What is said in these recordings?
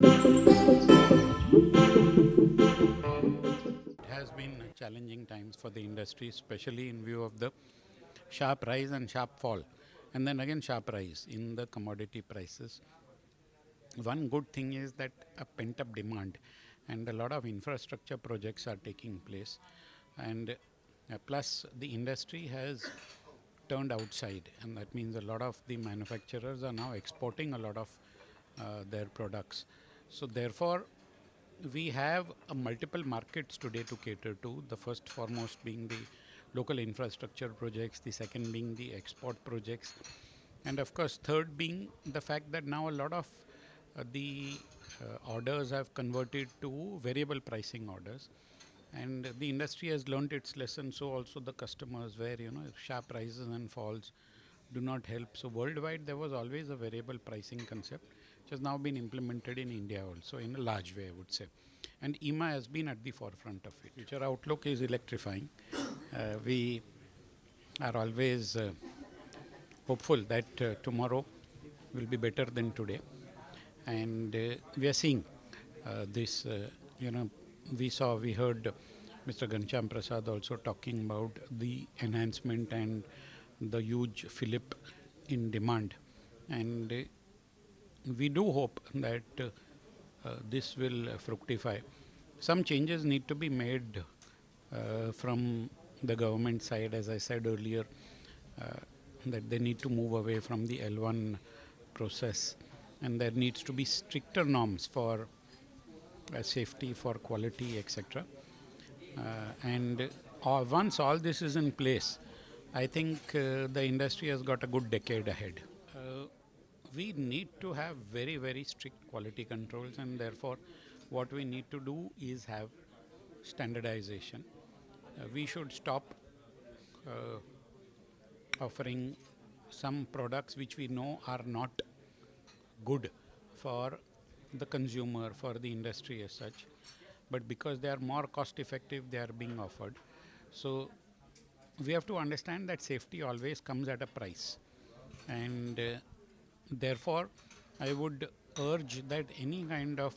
It has been challenging times for the industry, especially in view of the sharp rise and sharp fall, and then again sharp rise in the commodity prices. One good thing is that a pent up demand and a lot of infrastructure projects are taking place, and plus the industry has turned outside, and that means a lot of the manufacturers are now exporting a lot of their products. So, therefore, we have multiple markets today to cater to. The first foremost being the local infrastructure projects, the second being the export projects, and of course, third being the fact that now a lot of the orders have converted to variable pricing orders, and the industry has learnt its lesson. So also the customers, where sharp rises and falls do not help. So worldwide, there was always a variable pricing concept, which has now been implemented in India also in a large way, I would say. And EMA has been at the forefront of it. Future outlook is electrifying. We are always hopeful that tomorrow will be better than today. And we are seeing this, we heard Mr. Gancham Prasad also talking about the enhancement and the huge fillip in demand. And we do hope that this will fructify. Some changes need to be made from the government side, as I said earlier, that they need to move away from the L1 process, and there needs to be stricter norms for safety, for quality, etc. And once all this is in place, I think the industry has got a good decade ahead. We need to have very, very strict quality controls, and therefore, what we need to do is have standardization. We should stop offering some products which we know are not good for the consumer, for the industry as such, but because they are more cost effective, they are being offered. So we have to understand that safety always comes at a price, and therefore I would urge that any kind of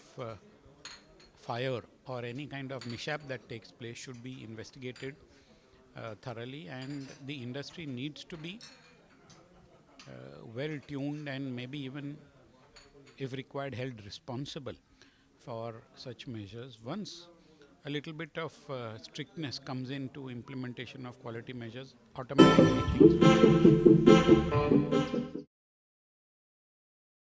fire or any kind of mishap that takes place should be investigated thoroughly, and the industry needs to be well tuned and maybe even, if required, held responsible for such measures. Once a little bit of strictness comes into implementation of quality measures, automatically things will change.